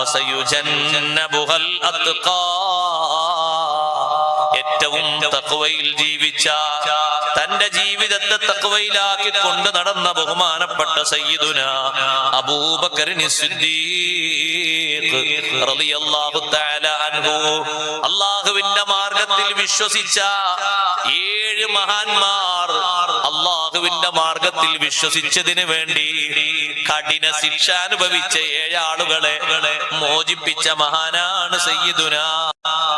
വസയുജന്നബുഹൽ അത്ഖാ. ഏറ്റവും തഖ്വയിൽ ജീവിച്ച, തന്റെ ജീവിതത്തെ തഖ്വയിലാക്കി കൊണ്ട് നടന്ന ബഹുമാനപ്പെട്ട സയ്യിദുനാ അബൂബക്കറിന് സിദ്ദീഖ് റളിയല്ലാഹു തആല അൻഹു. അല്ലാഹുവിന്റെ മാർഗത്തിൽ വിശ്വസിച്ച 7 മഹാന്മാർ അല്ലാഹുവിന്റെ മാർഗത്തിൽ വിശ്വസിച്ചതിന് വേണ്ടി കഠിന ശിക്ഷ അനുഭവിച്ച 7 ആളുകളെ മോചിപ്പിച്ച മഹാനാണ് സയ്യിദുനാ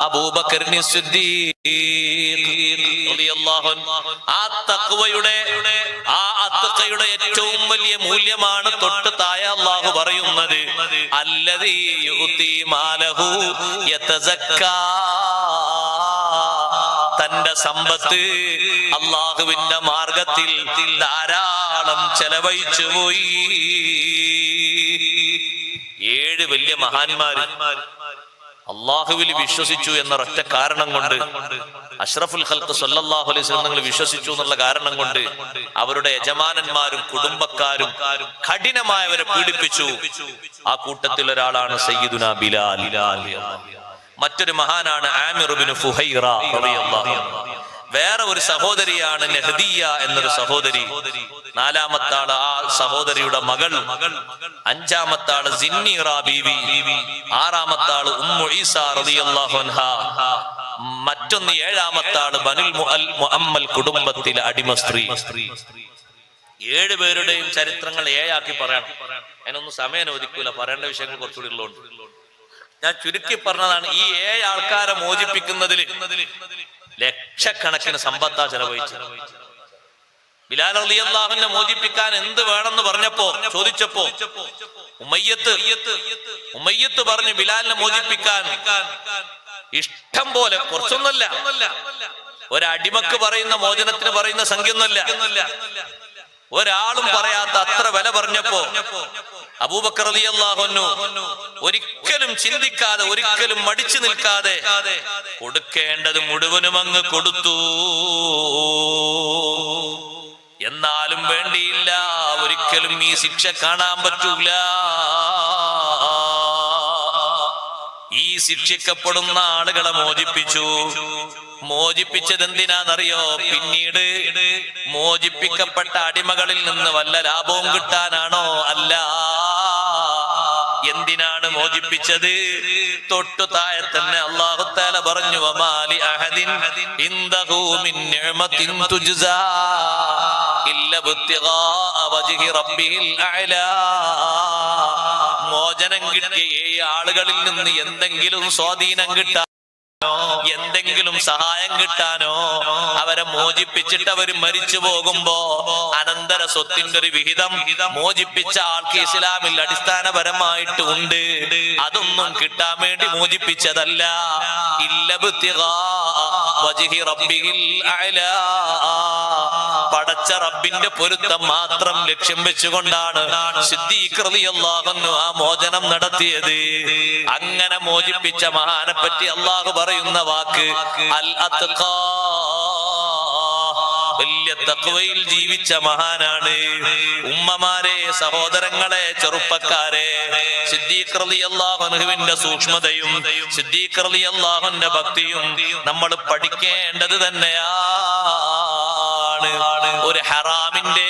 അബൂബക്കറിന് സിദ്ദീഖ് റളിയല്ലാഹു അൻഹു. ആ തഖ്വയുടെ ഏറ്റവും വലിയ മൂല്യമാണ് തൊട്ട് താഴെ അല്ലാഹു പറയുന്നത്, അല്ലദീ യുഅ്തി മാലഹു യതസക്കാ. തന്റെ സമ്പത്ത് അല്ലാഹുവിന്റെ മാർഗത്തിൽ ധാരാളം ചെലവഴിച്ചു പോയി. 7 വലിയ മഹാന്മാര് അള്ളാഹുവിൽ വിശ്വസിച്ചു എന്ന ഒറ്റ കാരണം കൊണ്ട്, അഷ്റഫുൽ ഖൽഖ് സല്ലല്ലാഹു അലൈഹി വസല്ലം തങ്ങൾ വിശ്വസിച്ചു എന്നുള്ള കാരണം കൊണ്ട് അവരുടെ യജമാനന്മാരും കുടുംബക്കാരും കഠിനമായവരെ പീഡിപ്പിച്ചു. ആ കൂട്ടത്തിൽ ഒരാളാണ് സയ്യിദുനാ ബിലാൽ. മറ്റൊരു മഹാനാണ് ആമിർ ഇബ്നു ഫുഹൈറ റളിയല്ലാഹു അൻഹു. വേറെ ഒരു സഹോദരിയാണ് നഹ്ദിയ എന്നൊരു സഹോദരി. 4-മത്താള് ആ സഹോദരിയുടെ മകൾ. 5-മത്താള് സിന്നീറ ബീവി. 6-മത്താള് ഉമ്മു ഈസ റളിയല്ലാഹു അൻഹാ. മറ്റൊന്ന് 7-മത്താള് ബനുൽ മുഅമ്മൽ കുടുംബത്തിലെ അടിമ സ്ത്രീ. 7 പേരുടെയും ചരിത്രങ്ങൾ 7 ആക്കി പറയണം. അതിനൊന്നും സമയം ഒതുക്കൂല, പറയേണ്ട വിഷയങ്ങൾ കുറച്ചുകൂടി ഉള്ളതുകൊണ്ട് ഞാൻ ചുരുക്കി പറഞ്ഞതാണ്. ഈ 7 ആൾക്കാരെ മോചിപ്പിക്കുന്നതിൽ ലക്ഷക്കണക്കിന് സമ്പത്താ ചെലവഴിച്ചത്. ബിലാൽ റളിയല്ലാഹു അൻഹു മോചിപ്പിക്കാൻ എന്ത് വേണമെന്ന് ചോദിച്ചപ്പോ ഉമയ്യത്ത് പറഞ്ഞു ബിലാലിനെ മോചിപ്പിക്കാൻ ഇഷ്ടം പോലെ, കുറച്ചൊന്നുമല്ല, ഒരടിമക്ക് പറയുന്ന മോചനത്തിന് പറയുന്ന സംഖ്യൊന്നുമല്ല, ഒരാളും പറയാത്ത അത്ര വില പറഞ്ഞപ്പോ അബൂബക്കർ റളിയല്ലാഹു അൻഹു ഒരിക്കലും ചിന്തിക്കാതെ, ഒരിക്കലും മടിച്ചു നിൽക്കാതെ കൊടുക്കേണ്ടത് മുഴുവനും അങ്ങ് കൊടുത്തു. എന്നാലും വേണ്ടിയില്ല, ഒരിക്കലും ഈ ശിക്ഷ കാണാൻ പറ്റൂല. ഈ ശിക്ഷിക്കപ്പെടുന്ന ആളുകളെ മോചിപ്പിച്ചു. മോചിപ്പിച്ചത് എന്തിനാണെന്നറിയോ? പിന്നീട് മോചിപ്പിക്കപ്പെട്ട അടിമകളിൽ നിന്ന് വല്ല ലാഭവും കിട്ടാനാണോ? അല്ല. എന്തിനാണ് മോചിപ്പിച്ചത്? തൊട്ടു താഴെ തന്നെ അല്ലാഹു തആല പറഞ്ഞു, വമാലി അഹദിൻ ഇൻദഹു മിൻ നിഅമത്തിൻ തുജ്സാ ഇല്ല ബിത്തിഗാ വജ്ഹി റബ്ബിൽ അഅലാ. മോചനം കിട്ടിയ 7 ആളുകളിൽ നിന്ന് എന്തെങ്കിലും സ്വാധീനം കിട്ടാൻ, എന്തെങ്കിലും സഹായം കിട്ടാനോ, അവരെ മോചിപ്പിച്ചിട്ട് അവർ മരിച്ചു പോകുമ്പോ അനന്തര സ്വത്തിന്റെ ഒരു വിഹിതം മോചിപ്പിച്ച ആൾക്ക് ഇസ്ലാമിൽ അടിസ്ഥാനപരമായിട്ട് ഉണ്ട്. അതൊന്നും കിട്ടാൻ വേണ്ടി മോചിപ്പിച്ചതല്ല. ഇല്ല ബിത്തിഗാ വജ്ഹി റബ്ബിൽ അഅലാ. പടച്ച റബ്ബിന്റെ പൊരുത്തം മാത്രം ലക്ഷ്യം വെച്ചുകൊണ്ടാണ് സിദ്ദീഖ് റളിയല്ലാഹു അൻഹു ആ മോചനം നടത്തിയത്. അങ്ങനെ മോചിപ്പിച്ച മഹാനെ പറ്റി അല്ലാഹു പറയുന്ന വാക്ക് അൽ അത്ഖാ. വലിയ തഖ്വയിൽ ജീവിച്ച മഹാനാണ്. ഉമ്മമാരെ, സഹോദരങ്ങളെ, ചെറുപ്പക്കാരെ, സിദ്ദീഖ് റളിയല്ലാഹു അൻഹുവിന്റെ സൂക്ഷ്മതയും സിദ്ദീഖ് റളിയല്ലാഹു അൻഹുവിന്റെ ഭക്തിയും നമ്മൾ പഠിക്കേണ്ടത് തന്നെയാണ്. ഒരു ഹറാമിന്റെ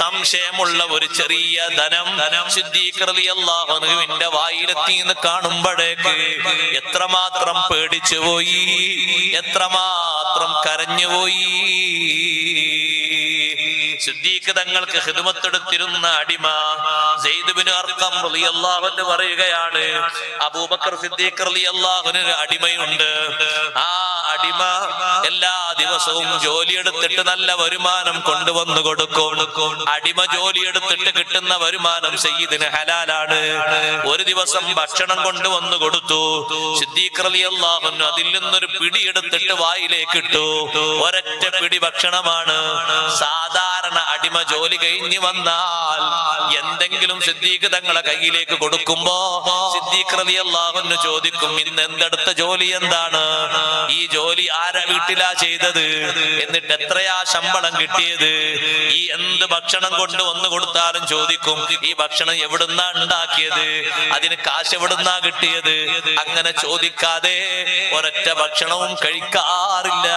സംശയമുള്ള ഒരു ചെറിയ ധനം സിദ്ദീഖ് റളിയല്ലാഹു അൻഹുവിന്റെ വായിലെത്തി എന്ന് കാണുമ്പോഴേക്ക് എത്രമാത്രം പേടിച്ചു പോയി, എത്രമാത്രം കരഞ്ഞുപോയി. സിദ്ദീഖ് തങ്ങൾക്ക് ഖിദ്മത്തെടുത്തിരുന്ന അടിമ സെയ്ദ് ഇബ്നു അർഖം റളിയല്ലാഹു അൻഹു പറയുകയാണ്, അബൂബക്കർ സിദ്ദീഖ് റളിയല്ലാഹു അൻഹു അടിമയുണ്ട്. ആ അടിമ എല്ലാ ദിവസവും ജോലിയെടുത്തിട്ട് നല്ല വരുമാനം കൊണ്ടുവന്നു കൊടുക്കും. അടിമ ജോലിയെടുത്തിട്ട് കിട്ടുന്ന വരുമാനം സയ്യിദിന് ഹലാലാണ്. ഒരു ദിവസം ഭക്ഷണം കൊണ്ടുവന്നു കൊടുത്തു. സിദ്ദീഖ് റളിയല്ലാഹു അൻഹു അതിൽ നിന്നൊരു പിടി എടുത്തിട്ട് വായിലേക്ക് ഇട്ടു. ഒരൊറ്റ പിടി ഭക്ഷണമാണ്. സാധാരണ സാധാരണ അടിമ ജോലി കഴിഞ്ഞു വന്നാൽ എന്തെങ്കിലും സിദ്ദീഖ് തങ്ങളെ കയ്യിലേക്ക് കൊടുക്കുമ്പോ സിദ്ദീഖ് റളിയല്ലാഹു അൻഹു ചോദിക്കും, ഇന്ന് എന്തെടുത്ത ജോലി എന്താണ്, ഈ ജോലി ആരാ വീട്ടിലാ ചെയ്തത്, എന്നിട്ട് എത്രയാ ശമ്പളം കിട്ടിയത്, ഈ എന്ത് ഭക്ഷണം കൊണ്ട് വന്നു കൊടുത്താലും ചോദിക്കും ഈ ഭക്ഷണം എവിടുന്നാ ഉണ്ടാക്കിയത്, അതിന് കാശ് എവിടുന്നാ കിട്ടിയത്. അങ്ങനെ ചോദിക്കാതെ ഒരൊറ്റ ഭക്ഷണവും കഴിക്കാറില്ല.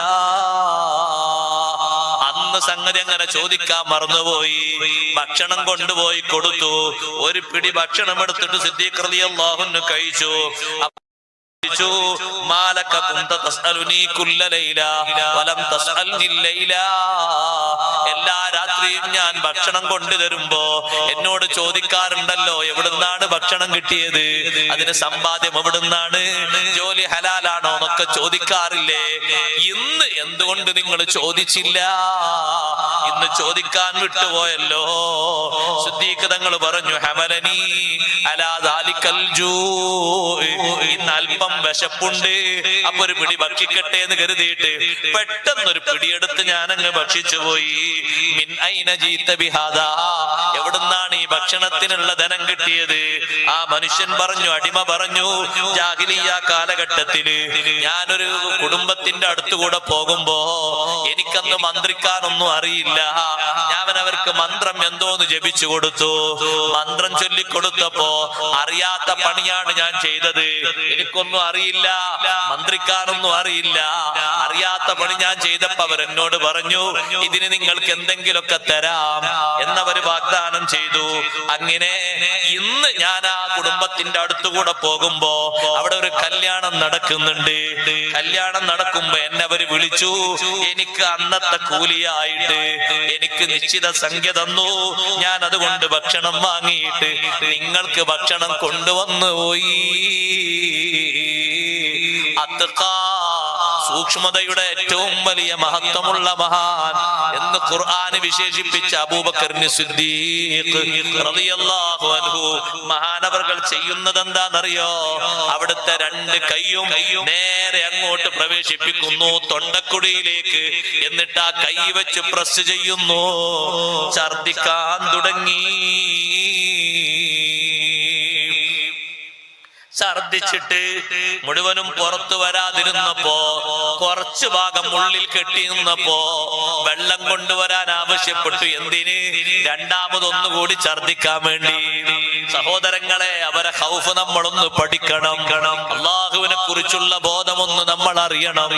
അന്ന് സംഗതി അങ്ങനെ ചോദിക്കാൻ മറന്നുപോയി. ഭക്ഷണം കൊണ്ടുപോയി കൊടുത്തു. ഒരു പിടി ഭക്ഷണം എടുത്തിട്ട് സിദ്ദീഖ് റളിയല്ലാഹു അൻഹു കഴിച്ചു. മാലക കുന്ത തസ്അലുനി കുല്ല ലൈല വലം തസ്അൽനി ലൈല. എല്ലാ രാത്രിയും ഞാൻ ഭക്ഷണം കൊണ്ടുതരുമ്പോ എന്നോട് ചോദിക്കാറുണ്ടല്ലോ എവിടുന്നാണ് ഭക്ഷണം കിട്ടിയത്, അതിന് സമ്പാദ്യം എവിടുന്നാണ്, ജോലി ഹലാലാണോ എന്നൊക്കെ ചോദിക്കാറില്ലേ. ഇന്ന് എന്തുകൊണ്ട് നിങ്ങൾ ചോദിച്ചില്ല? ഇന്ന് ചോദിക്കാൻ വിട്ടുപോയല്ലോ. സിദ്ദീഖ് തങ്ങൾ പറഞ്ഞു, ഹമലനി അലാ ദാലികൽ ജൂ, ഇന്ന് അല്പം വിശപ്പുണ്ട്, അപ്പൊ ഒരു പിടി ഭക്ഷിക്കട്ടെ എന്ന് കരുതിയിട്ട് പെട്ടെന്നൊരു പിടിയെടുത്ത് ഞാൻ അങ്ങ് ഭക്ഷിച്ചു പോയി. മിൻ ഐന ജീത ബിഹാദാ, എവിടുന്നാണ് ഈ ഭക്ഷണത്തിനുള്ള ധനം കിട്ടിയത്? ആ മനുഷ്യൻ പറഞ്ഞു, അടിമ പറഞ്ഞു, ജാഹിലിയ്യ കാലഘട്ടത്തില് ഞാനൊരു കുടുംബത്തിന്റെ അടുത്തുകൂടെ പോകുമ്പോ എനിക്കന്ന് മന്ത്രിക്കാനൊന്നും അറിയില്ല. ഞാൻ അവർക്ക് മന്ത്രം എന്തോന്ന് ജപിച്ചു കൊടുത്തു. മന്ത്രം ചൊല്ലിക്കൊടുത്തപ്പോ അറിയാത്ത പണിയാണ് ഞാൻ ചെയ്തത്. എനിക്കൊന്നും അറിയില്ല, മന്ത്രിക്കാനൊന്നും അറിയില്ല. അറിയാത്ത പണി ഞാൻ ചെയ്തപ്പോ അവരെന്നോട് പറഞ്ഞു, ഇതിന് നിങ്ങൾക്ക് എന്തെങ്കിലുമൊക്കെ തരാം എന്നവര് വാഗ്ദാനം ചെയ്തു. അങ്ങനെ ഇന്ന് ഞാൻ ആ കുടുംബത്തിന്റെ അടുത്തുകൂടെ പോകുമ്പോ അവിടെ ഒരു കല്യാണം നടക്കുന്നുണ്ട്. കല്യാണം നടക്കുമ്പോ എന്നെ അവര് വിളിച്ചു. എനിക്ക് അന്നത്തെ കൂലിയായിട്ട് എനിക്ക് നിശ്ചിത സംഖ്യ തന്നു. ഞാൻ അതുകൊണ്ട് ഭക്ഷണം വാങ്ങിയിട്ട് നിങ്ങൾക്ക് ഭക്ഷണം കൊണ്ടുവന്നു പോയി. സൂക്ഷ്മതയുടെ ഏറ്റവും വലിയ മഹത്വമുള്ള മഹാൻ എന്ന് ഖുർആൻ വിശേഷിപ്പിച്ച അബൂബക്കർ സിദ്ദീഖ് റളിയല്ലാഹു അൻഹു മഹാനവർകൾ ചെയ്യുന്നത് എന്താണെന്നറിയോ? അവിടുത്തെ രണ്ട് കൈയും നേരെ അങ്ങോട്ട് പ്രവേശിപ്പിക്കുന്നു തൊണ്ടക്കുടിയിലേക്ക്. എന്നിട്ട് ആ കൈ വെച്ച് പ്രസ് ചെയ്യുന്നു. ഛർദിക്കാൻ തുടങ്ങി. ഛർദിച്ചിട്ട് മുഴുവനും പുറത്തു വരാതിരുന്നപ്പോ കുറച്ചു ഭാഗം ഉള്ളിൽ കെട്ടി നിന്നപ്പോ വെള്ളം കൊണ്ടുവരാൻ ആവശ്യപ്പെട്ടു. എന്തിന്? രണ്ടാമതൊന്നുകൂടി ഛർദിക്കാൻ വേണ്ടി. സഹോദരങ്ങളെ, അവരെ ഖൗഫ് നമ്മളൊന്ന് പഠിക്കണം. അള്ളാഹുവിനെ കുറിച്ചുള്ള ബോധമൊന്ന് നമ്മൾ അറിയണം.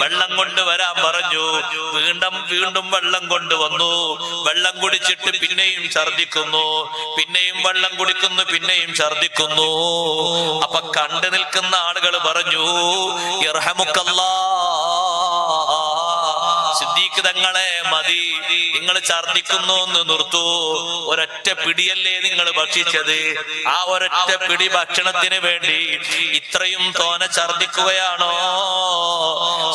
വെള്ളം കൊണ്ടുവരാൻ പറഞ്ഞു. വീണ്ടും വെള്ളം കൊണ്ടുവന്നു. വെള്ളം കുടിച്ചിട്ട് പിന്നെയും ഛർദിക്കുന്നു. പിന്നെയും വെള്ളം കുടിക്കുന്നു. പിന്നെയും ഛർദിക്കുന്നു. അപ്പൊ കണ്ടു നിൽക്കുന്ന ആളുകൾ പറഞ്ഞു, സിദ്ദീഖ് തങ്ങളെ മതി, നിങ്ങൾ ഛർദിക്കുന്നു എന്ന് നിർത്തൂ. ഒരൊറ്റ പിടിയല്ലേ നിങ്ങൾ ഭക്ഷിച്ചത്? ആ ഒരൊറ്റ പിടി ഭക്ഷണത്തിന് വേണ്ടി ഇത്രയും തോന ഛർദിക്കുകയാണോ?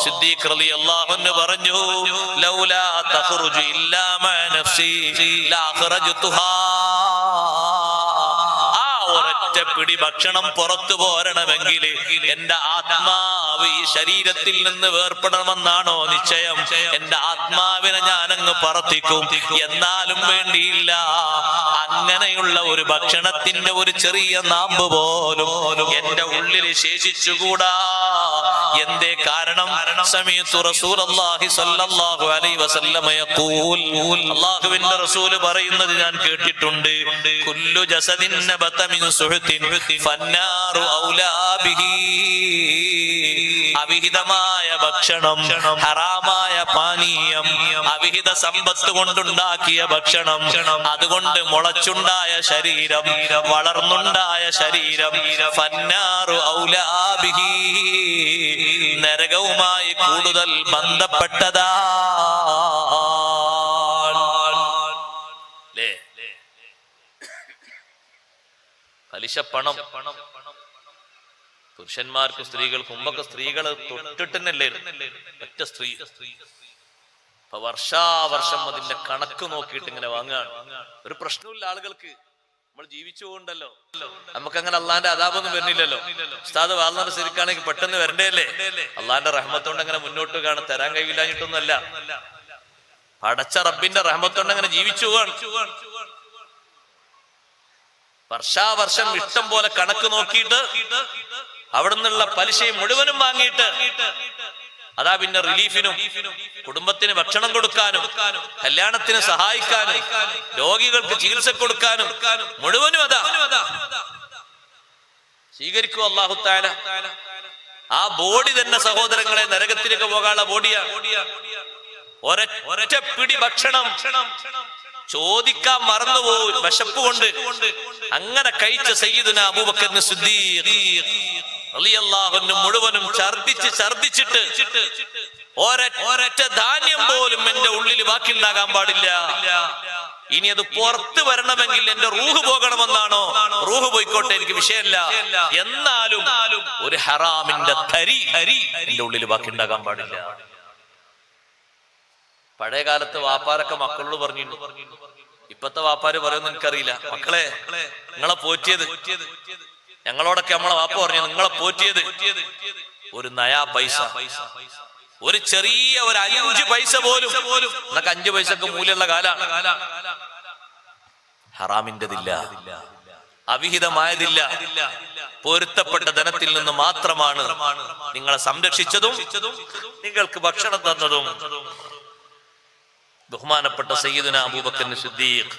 സിദ്ദീഖ് റളിയല്ലാഹു അൻഹു പറഞ്ഞു, ലൗലാ തഖ്റുജു ഇല്ലാ മാ നഫ്സി ലഅഖ്റജ്തുഹാ. ഒരൊറ്റ പിടി ഭക്ഷണം പുറത്തു പോരണമെങ്കിൽ എന്റെ ആത്മാവ് ഈ ശരീരത്തിൽ നിന്ന് വേർപ്പെടണമെന്നാണോ നിശ്ചയം? എന്റെ ആത്മാവിനെ ഞാനങ്ങ് പറത്തിക്കും. എന്നാലും വേണ്ടിയില്ല, അങ്ങനെയുള്ള ഒരു ഭക്ഷണത്തിന്റെ ഒരു ചെറിയ നാമ്പ് പോലും എന്റെ ഉള്ളിൽ ശേഷിച്ചുകൂടാ. എന്തേ കാരണം? സമീഅതു റസൂലുള്ളാഹി സ്വല്ലല്ലാഹു അലൈഹി വസല്ലമ യഖൂൽ, അല്ലാഹുവിന്റെ റസൂൽ പറയുന്നത് ഞാൻ കേട്ടിട്ടുണ്ട്. കുല്ലു ജസദിൻ നബത മിൻ സുഹ്തിൻ ഫന്നാറു ഔലാ ബിഹി. അവിഹിതമായ ഭക്ഷണം, ഹറാമായ പാനീയം, അവിഹിത സമ്പത്ത് കൊണ്ടുണ്ടാക്കിയ ഭക്ഷണം, അതുകൊണ്ട് മുളച്ചുണ്ടായ ശരീരം, വളർന്നുണ്ടായ ശരീരം, ഫന്നാറു ഔലാ ബിഹി, നരകവുമായി കൂടുതൽ ബന്ധപ്പെട്ടതാ. പലിശപ്പണം പുരുഷന്മാർക്കും സ്ത്രീകൾക്കും മുമ്പൊക്കെ സ്ത്രീകൾ തൊട്ടിട്ടല്ലേ ഒറ്റ സ്ത്രീ. അപ്പൊ വർഷാവർഷം അതിന്റെ കണക്ക് നോക്കിയിട്ട് ഇങ്ങനെ വാങ്ങാണ്. ഒരു പ്രശ്നമില്ല ആളുകൾക്ക്. നമ്മൾ ജീവിച്ചു പോകണ്ടല്ലോ. നമുക്കങ്ങനെ അള്ളാന്റെ അദാബൊന്നും വരുന്നില്ലല്ലോ. ഉസ്താദ് വാങ്ങുന്ന ശരിക്കാണെങ്കിൽ പെട്ടെന്ന് വരണ്ടേല്ലേ? അള്ളാന്റെ റഹ്മത്തോണ്ട് അങ്ങനെ മുന്നോട്ട് കാണാൻ തരാൻ കഴിയില്ലാഞ്ഞിട്ടൊന്നുമല്ല. പടച്ച റബ്ബിന്റെ റഹ്മത്തോണ്ട് അങ്ങനെ ജീവിച്ചു പോവാണ്. വർഷാവർഷം ഇഷ്ടം പോലെ കണക്ക് നോക്കിയിട്ട് അവിടെ നിന്നുള്ള പലിശയും മുഴുവനും വാങ്ങിയിട്ട് അതാ പിന്നെ റിലീഫിനും കുടുംബത്തിന് ഭക്ഷണം കൊടുക്കാനും കല്യാണത്തിന് സഹായിക്കാനും രോഗികൾക്ക് ചികിത്സ കൊടുക്കാനും മുഴുവനും അതാ സ്വീകരിക്കും അല്ലാഹു തആല. ആ ബോഡി തന്നെ സഹോദരങ്ങളെ നരകത്തിലേക്ക് പോകാനുള്ള ബോഡിയാണ്. ഒരൊറ്റ പിടി ഭക്ഷണം ചോദിക്കാൻ മറന്നുപോയി വിശപ്പ് കൊണ്ട് അങ്ങനെ കഴിച്ച സയ്യിദുന അബൂബക്കർ സിദ്ദീഖ് റളിയല്ലാഹു അൻഹു മുഴുവനും ഛർദിച്ചിട്ട് ഒരൊറ്റ ധാന്യം പോലും എന്റെ ഉള്ളിൽ ബാക്കിയുണ്ടാകാൻ പാടില്ല. ഇനി അത് പുറത്ത് വരണമെങ്കിൽ എന്റെ റൂഹ് പോകണമെന്നാണോ? റൂഹ് പോയിക്കോട്ടെ, എനിക്ക് വിഷയമല്ല. എന്നാലും ഒരു ഹറാമിന്റെ തരി എന്റെ ഉള്ളിൽ ബാക്കി ഉണ്ടാകാൻ പാടില്ല. പഴയ കാലത്ത് വാപ്പാരൊക്കെ മക്കളോട് പറഞ്ഞിരുന്നു. ഇപ്പത്തെ വാപ്പാര് പറയുമെന്ന് എനിക്കറിയില്ല. മക്കളെ, നിങ്ങളെ പോറ്റിയത്, ഞങ്ങളോടൊക്കെ നമ്മളെ വാപ്പ പറഞ്ഞു, നിങ്ങളെ പോറ്റിയത് ഒരു നയാ പൈസ, ഒരു ചെറിയ ഒരു 5 പൈസ പോലും, എന്നൊക്കെ 5 പൈസക്ക് മൂല്യമുള്ള കാലാണ്. ഹറാമിൻ്റെതില്ല, അവിഹിതമായതില്ല, പൊരുത്തപ്പെട്ട ധനത്തിൽ നിന്ന് മാത്രമാണ് നിങ്ങളെ സംരക്ഷിച്ചതും നിങ്ങൾക്ക് ഭക്ഷണം തന്നതും. ബഹുമാനപ്പെട്ട സയ്യിദുന അബൂബക്കർ സിദ്ദീഖ്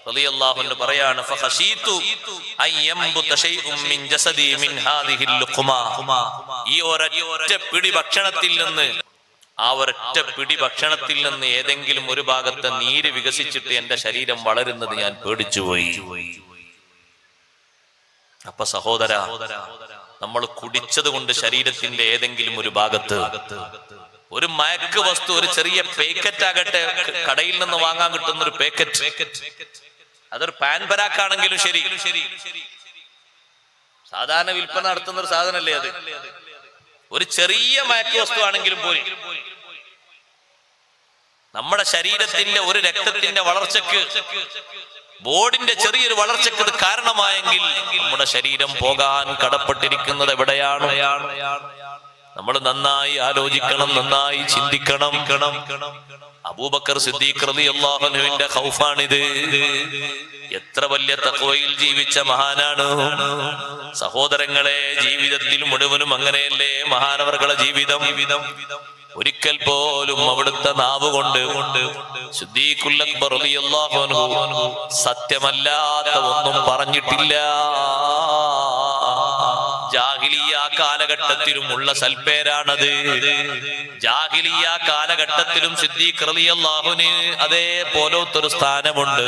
റളിയല്ലാഹു അൻഹു പറയാണ്, ഫഖശീതു അയ്യംബുത ശൈഉം മിൻ ജസദി മിൻ ഹാദിഹിൽ ലുഖ്മാ. ഈ ഒരൊറ്റ പിടി ഭക്ഷണത്തിൽ നിന്ന്, ആ ഒരൊറ്റ പിടി ഭക്ഷണത്തിൽ നിന്ന് ഏതെങ്കിലും ഒരു ഭാഗത്ത് നീര് വികസിച്ചിട്ട് എന്റെ ശരീരം വളരുന്നത് ഞാൻ പേടിച്ചുപോയി. അപ്പൊ സഹോദര, നമ്മൾ കുടിച്ചത് കൊണ്ട് ശരീരത്തിന്റെ ഏതെങ്കിലും ഒരു ഭാഗത്ത് ഒരു മയക്ക് വസ്തു, ഒരു ചെറിയ പാക്കറ്റ് ആകട്ടെ, കടയിൽ നിന്ന് വാങ്ങാൻ കിട്ടുന്ന ഒരു പാക്കറ്റ്, അതൊരു പാൻ പരാക്കാണെങ്കിലും ശരി, സാധാരണ വിൽപ്പന നടത്തുന്ന ഒരു സാധനമല്ലേ അത്, ഒരു ചെറിയ മയക്ക് വസ്തു ആണെങ്കിലും പോലും നമ്മുടെ ശരീരത്തിന്റെ ഒരു രക്തത്തിന്റെ വളർച്ചക്ക്, ബോഡിന്റെ ചെറിയൊരു വളർച്ചക്ക് ഇത് കാരണമായെങ്കിൽ നമ്മുടെ ശരീരം പോകാൻ കടപ്പെട്ടിരിക്കുന്നത് എവിടെയാണ്? നമ്മൾ നന്നായി ആലോചിക്കണം, നന്നായി ചിന്തിക്കണം. അബൂബക്കർ സിദ്ദീഖ് റളിയല്ലാഹു അൻഹുവിന്റെ ഖൗഫാണിത്. എത്ര വലിയ തഖ്വയിൽ ജീവിച്ച മഹാനാണ് സഹോദരങ്ങളെ. ജീവിതത്തിൽ മുഴുവനും അങ്ങനെയല്ലേ മഹാനവർകളുടെ ജീവിതം. ഒരിക്കൽ പോലും അവിടുത്തെ നാവ് കൊണ്ട് സിദ്ദീഖുൽ അക്ബർ റളിയല്ലാഹു അൻഹു സത്യമല്ലാത്ത ഒന്നും പറഞ്ഞിട്ടില്ല. ജാഹിലിയ കാലഘട്ടത്തിലും ഉള്ള സൽപ്പേരാണത്. ജാഹിലിയ കാലഘട്ടത്തിലും സിദ്ദീഖ് റളിയല്ലാഹുവിന് അതേപോലത്തൊരു സ്ഥാനമുണ്ട്.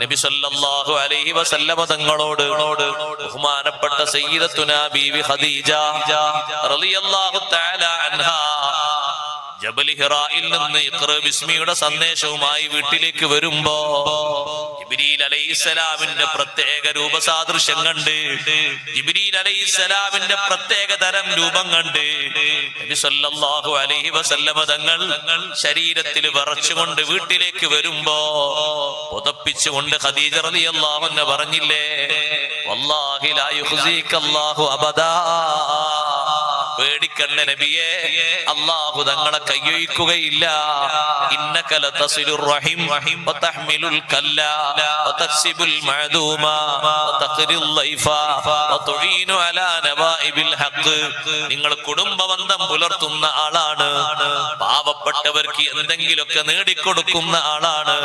നബി സല്ലല്ലാഹു അലൈഹി വസല്ലമ തങ്ങളോട് ബഹുമാനപ്പെട്ട സയ്യിദത്തുനാ ബീവി ഖദീജ റളിയല്ലാഹു തആല അൻഹാ ജബൽ ഹിറായിൽ നിന്ന് ഇഖ്റ ബിസ്മിയുടെ സന്ദേശവുമായി വീട്ടിലേക്ക് വരുമ്പോ ജിബ്രീൽ അലൈഹിസ്സലാമിന്റെ പ്രത്യേക രൂപസാദൃശ്യം കണ്ട്, ജിബ്രീൽ അലൈഹിസ്സലാമിന്റെ പ്രത്യേക തരം രൂപം കണ്ട് നബി സല്ലല്ലാഹു അലൈഹി വസല്ലമ തങ്ങൾ ശരീരത്തിൽ വിറച്ചുകൊണ്ട് വീട്ടിലേക്ക് വരുമ്പോ പുതപ്പിച്ചുകൊണ്ട് ഖദീജ റളിയല്ലാഹു അൻഹ പറഞ്ഞില്ലേ, വല്ലാഹി ലാ യുഖ്സികല്ലാഹു അബദാ, പേടിക്കണ്ട നബിയെ, അല്ലാഹു തങ്ങളെ കയ്യൊഴിക്കുകയില്ല. ഇന്നക ലതസിലുർ റഹിം വതഹ്മിലുൽ കല്ല വതക്സിബുൽ മഅദൂമ വതഖ്രിൽ ലൈഫ വതുഈനു അലാ നവാഇബിൽ ഹഖ്. നിങ്ങൾ കുടുംബബന്ധം പുലർത്തുന്ന ആളാണ്, പാവപ്പെട്ടവർക്ക് എന്തെങ്കിലുമൊക്കെ നേടിക്കൊടുക്കുന്ന ആളാണ്.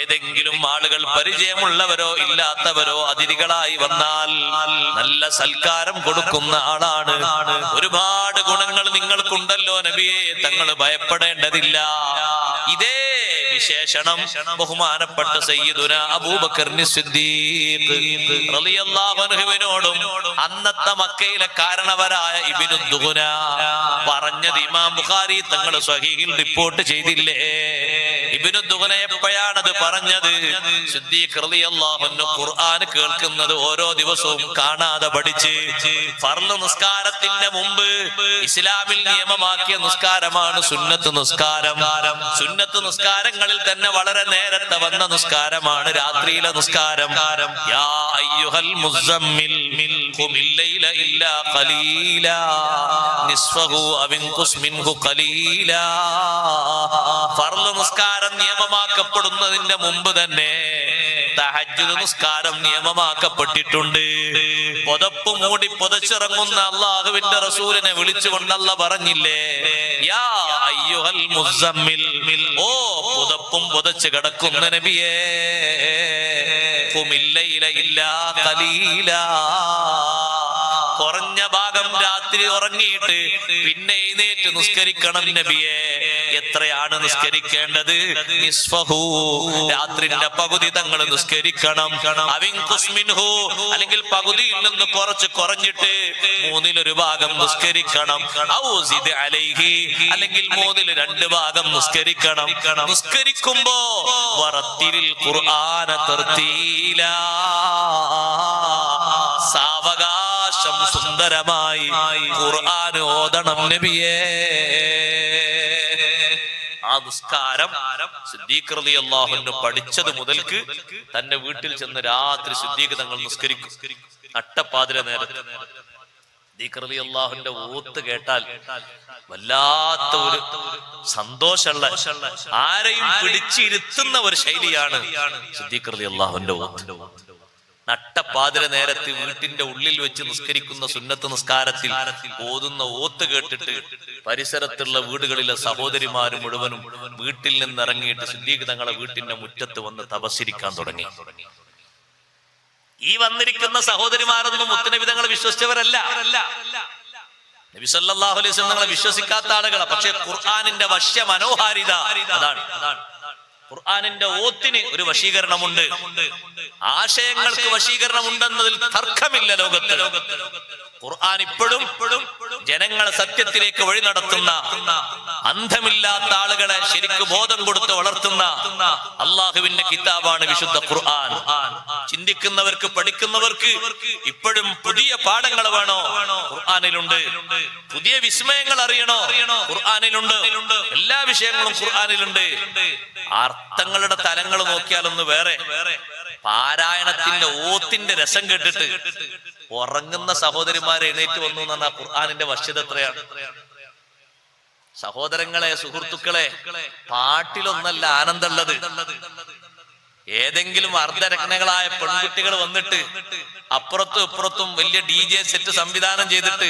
ഏതെങ്കിലും ആളുകൾ പരിചയമുള്ളവരോ ഇല്ലാത്തവരോ അതിഥികളായി വന്നാൽ നല്ല സൽക്കാരം കൊടുക്കുന്ന ആളാണ്. ഒരുപാട് ഗുണങ്ങൾ നിങ്ങൾക്കുണ്ടല്ലോ നബിയെ, തങ്ങൾ ഭയപ്പെടേണ്ടതില്ല. ഇതേ വിശേഷണം ബഹുമാനപ്പെട്ട സയ്യിദുനാ അബൂബക്കർ സിദ്ദീഖ് റളിയല്ലാഹു അൻഹുവിനോടും അന്നത്തെ മക്കയിലെ കാരണവരായ ഇബ്നു ദുഗ്ന പറഞ്ഞത് ഇമാം ബുഖാരി തങ്ങൾ സ്വഹീഹിൽ റിപ്പോർട്ട് ചെയ്തില്ലേ? ഇബ്നു ദുഗ്ന എപ്പോഴാണത് പറഞ്ഞത്? സിദ്ദീഖ് റളിയല്ലാഹു അൻഹു ഖുർആൻ കേൾക്കുന്നത് ഓരോ ദിവസവും കാണാതെ പഠിച്ച്, ഫർള് നിസ്കാരത്തിന്റെ മുമ്പ് ഇസ്ലാമിൽ നിയമമാക്കിയ നിസ്കാരമാണ് സുന്നത്ത് നിസ്കാരം. സുന്നത്ത് നിസ്കാരങ്ങളിൽ തന്നെ വളരെ നേരത്തെ വന്ന നിസ്കാരമാണ് രാത്രിയിലെ നിസ്കാരം. യാ അയ്യുഹൽ മുസമ്മിൽ ഖുമിൽ ലൈല ഇല്ലാ ഖലീലാ നിസ്ഫഹു അവ ഇൻഖുസ് മിൻഹു ഖലീലാ. ഫർള് നിസ്കാരം നിയമമാക്കപ്പെടുന്നതിന്റെ മുമ്പ് തന്നെ തഹജ്ജുദ് നിസ്കാരം നിയമമാക്കപ്പെട്ടിട്ടുണ്ട്. പുതപ്പ് മൂടി പുതച്ചിറങ്ങുന്ന അള്ളാഹുവിന്റെ റസൂലിനെ വിളിച്ചുകൊണ്ട് അല്ലാഹ് പറഞ്ഞില്ലേ, യാ അയ്യുഹൽ മുസമ്മിൽ, ഓ പുതപ്പും പുതച്ച് കിടക്കുന്ന നബിയേ, ഖുമിൽ ലൈല ഇല്ലാ ഖലീലാ, കുറഞ്ഞ ഭാഗം രാത്രി ഉറങ്ങിയിട്ട് പിന്നെ എഴുന്നേറ്റ് നിസ്കരിക്കണം നബിയെ. എത്രയാണ് നിസ്കരിക്കേണ്ടത്? നിസ്ഫഹു, രാത്രിന്റെ പകുതി തങ്ങൾ നിസ്കരിക്കണം. അവിൻഖുസ് മിൻഹു, അല്ലെങ്കിൽ പകുതിയിൽ നിന്ന് കുറച്ച് കുറഞ്ഞിട്ട് മൂന്നിലൊരു ഭാഗം നിസ്കരിക്കണം. ഔ സിദ് അലൈഹി, അല്ലെങ്കിൽ മൂന്നിൽ 2 ഭാഗം നിസ്കരിക്കണം. നിസ്കരിക്കുമ്പോ വറത്തിലിൽ ഖുർആന തർത്തീലാ, സാവകാശം സുന്ദരമായി ഖുർആൻ ഓതണം നബിയേ. ആ നിസ്കാരം സിദ്ദീഖ് റളിയല്ലാഹു അൻഹു പഠിച്ചത് മുതൽക്ക് തന്റെ വീട്ടിൽ ചെന്ന് രാത്രി സിദ്ദീഖ് തങ്ങൾ നിസ്കരിക്കും. നട്ടപ്പാതിര നേരത്ത് സിദ്ദീഖ് റളിയല്ലാഹുവിന്റെ ഓത്ത് കേട്ടാൽ വല്ലാത്ത ഒരു സന്തോഷമുള്ള, ആരെയും പിടിച്ചിരുത്തുന്ന ഒരു ശൈലിയാണ് സിദ്ദീഖ് റളിയല്ലാഹുവിന്റെ ഓത്ത്. നട്ടപ്പാതിര നേരത്ത് വീട്ടിന്റെ ഉള്ളിൽ വെച്ച് നിസ്കരിക്കുന്ന സുന്നത്ത് നിസ്കാരത്തിൽ ഓതുന്ന ഓത്ത് കേട്ടിട്ട് പരിസരത്തുള്ള വീടുകളിലെ സഹോദരിമാര് മുഴുവനും വീട്ടിൽ നിന്നിറങ്ങിയിട്ട് സിദ്ദീഖ് തങ്ങളെ വീട്ടിന്റെ മുറ്റത്ത് വന്ന് തപസ്സിരിക്കാൻ തുടങ്ങി. ഈ വന്നിരിക്കുന്ന സഹോദരിമാരൊന്നും മുത്തുനബി തങ്ങളെ വിശ്വസിച്ചവരല്ല. നബി സല്ലല്ലാഹു അലൈഹി വസല്ലം തങ്ങളെ വിശ്വസിക്കാത്ത ആളുകളാണ്. പക്ഷെ ഖുർആനിന്റെ വശ്യ മനോഹാരിത അതാണ്. ഖുർആനിന്റെ ഓത്തിന് ഒരു വശീകരണമുണ്ട്, ആശയങ്ങൾക്ക് വശീകരണമുണ്ടെന്നതിൽ തർക്കമില്ല ലോകത്ത്. ഖുർആൻ ഇപ്പോഴും ജനങ്ങളെ സത്യത്തിലേക്ക് വഴി നടത്തുന്ന, അന്ധമില്ലാത്ത ആളുകളെ ശരിക്ക് ബോധം കൊടുത്ത് വളർത്തുന്ന അള്ളാഹുവിന്റെ കിതാബാണ് വിശുദ്ധ ഖുർആൻ. ചിന്തിക്കുന്നവർക്ക്, പഠിക്കുന്നവർക്ക് ഇപ്പോഴും പുതിയ പാഠങ്ങൾ വേണോ? ഖുർആനിലുണ്ട്. പുതിയ വിസ്മയങ്ങൾ അറിയണോ? ഖുർആനിലുണ്ട്. എല്ലാ വിഷയങ്ങളും ഖുർആനിലുണ്ട്. അർത്ഥങ്ങളുടെ തലങ്ങൾ നോക്കിയാലൊന്ന് വേറെ. പാരായണത്തിന്റെ ഓത്തിന്റെ രസം കേട്ടിട്ട് ഉറങ്ങുന്ന സഹോദരിമാരെ എഴുന്നേറ്റ് വന്നു എന്ന് പറഞ്ഞാൽ ഖുർആനിന്റെ വശ്യത എത്രയാണ്? സഹോദരങ്ങളെ, സുഹൃത്തുക്കളെ, പാട്ടിലൊന്നല്ല ആനന്ദമുള്ളത്. ഏതെങ്കിലും അർദ്ധരത്നങ്ങളായ പെൺകുട്ടികൾ വന്നിട്ട് അപ്പുറത്തും ഇപ്പുറത്തും വലിയ DJ സെറ്റ് സംവിധാനം ചെയ്തിട്ട്